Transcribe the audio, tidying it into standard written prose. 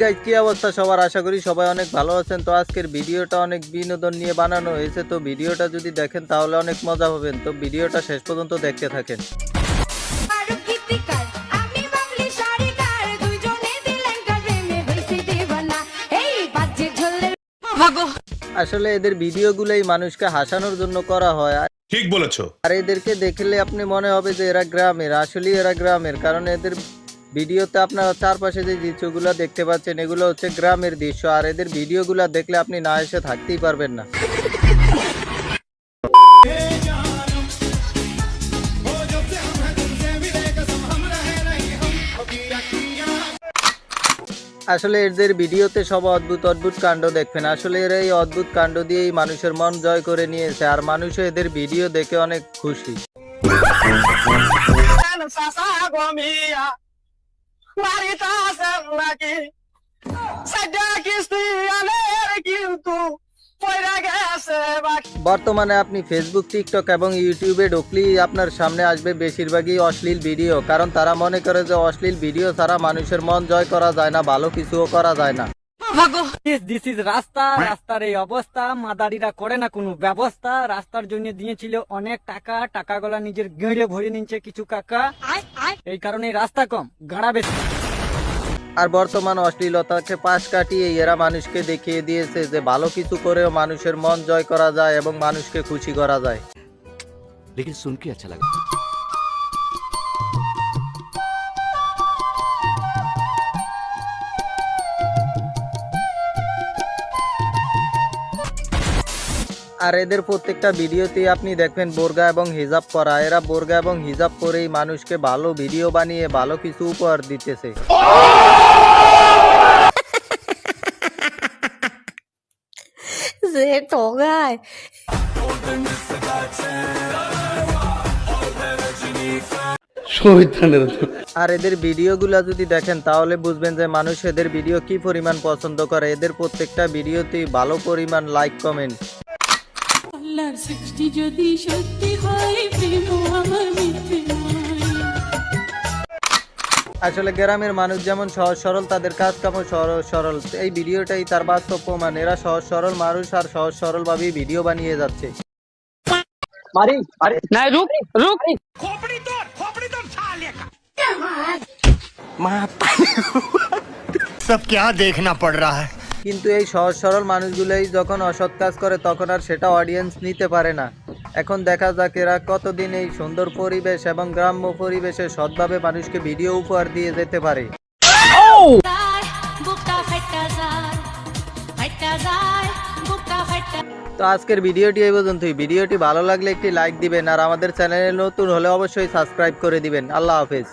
Guys, কি অবস্থা সবার? আশা করি সবাই অনেক ভালো আছেন। তো আজকের ভিডিওটা অনেক বিনোদন নিয়ে বানানো হয়েছে। তো ভিডিওটা যদি দেখেন তাহলে অনেক মজা পাবেন। তো ভিডিওটা শেষ পর্যন্ত দেখতে থাকেন। আসলে এদের ভিডিওগুলোই মানুষকে হাসানোর জন্য করা হয়। ঠিক বলেছো। আর এদেরকে দেখলে আপনি মনে হবে যে এরা গ্রামের, আসলেই এরা গ্রামের। কারণ এদের ভিডিওতে আপনারা চারপাশে যে দৃশ্যগুলো দেখতে পাচ্ছেন এগুলো হচ্ছে গ্রামের দৃশ্য। আর এদের ভিডিওগুলো দেখলে আপনি না এসে থাকতেই পারবেন না। আসলে এদের ভিডিওতে সব অদ্ভুত অদ্ভুত কাণ্ড দেখবেন। আসলে এরা এই অদ্ভুত কাণ্ড দিয়েই মানুষের মন জয় করে নিয়েছে। আর মানুষও এদের ভিডিও দেখে অনেক খুশি। বর্তমানে আপনি ফেসবুক, টিকটক এবং ইউটিউবে ঢুকলেই আপনার সামনে আসবে বেশিরভাগই অশ্লীল ভিডিও। কারণ তারা মনে করে যে অশ্লীল ভিডিও ছাড়া মানুষের মন জয় করা যায় না, ভালো কিছুও করা যায় না। রাস্তার এই অবস্থা, মাদারিরা করে না কোনো ব্যবস্থা। রাস্তার জন্য দিয়েছিল অনেক টাকা, টাকাগুলা নিজের গেঁড়ে ভরে নিচ্ছে কিছু কাকা। এই কারণে রাস্তা কম, গাড়া বেশি। আর বর্তমান অশ্লীলতাকে পাশ কাটিয়ে এরা মানুষকে দেখিয়ে দিয়েছে যে ভালো কিছু করেও মানুষের মন জয় করা যায় এবং মানুষকে খুশি করা যায়। लेकिन सुन के अच्छा लगा। আর এদের প্রত্যেকটা ভিডিওতেই আপনি দেখবেন বোরকা এবং হিজাব পরা। এরা বোরকা এবং হিজাব পরেই মানুষকে ভালো ভিডিও বানিয়ে ভালো কিছু উপহার দিতেছে। সেট हो गए। আর এদের ভিডিওগুলো যদি দেখেন তাহলে বুঝবেন যে মানুষ এদের ভিডিও কি পরিমাণ পছন্দ করে। এদের প্রত্যেকটা ভিডিওতেই ভালো পরিমাণ লাইক, কমেন্ট। আল্লাহর সৃষ্টি যদি সত্যি হয়, প্রেম আমার মিথ্যে নয়। আসলে গ্রামের মানুষ যেমন সহজ সরল, তাদের কাজ কামও সহজ সরল। এই ভিডিওটাই তার বাস্তব প্রমাণ। এরা সহজ সরল মানুষ আর সহজ সরল ভাবেই ভিডিও বানিয়ে যাচ্ছে। सब क्या देखना पड़ रहा है। কিন্তু এই সহজ সরল মানুষগুলোই যখন অসৎ কাজ করে তখন আর সেটা অডিয়েন্স নিতে পারে না। এখন দেখা যাক এরা কতদিন এই সুন্দর পরিবেশ এবং গ্রাম্য পরিবেশে সৎভাবে মানুষকে ভিডিও উপহার দিয়ে যেতে পারে। তো আজকের ভিডিওটি এই পর্যন্তই। ভিডিওটি ভালো লাগলে একটি লাইক দিবেন আর আমাদের চ্যানেলে নতুন হলে অবশ্যই সাবস্ক্রাইব করে দিবেন। আল্লাহ হাফেজ।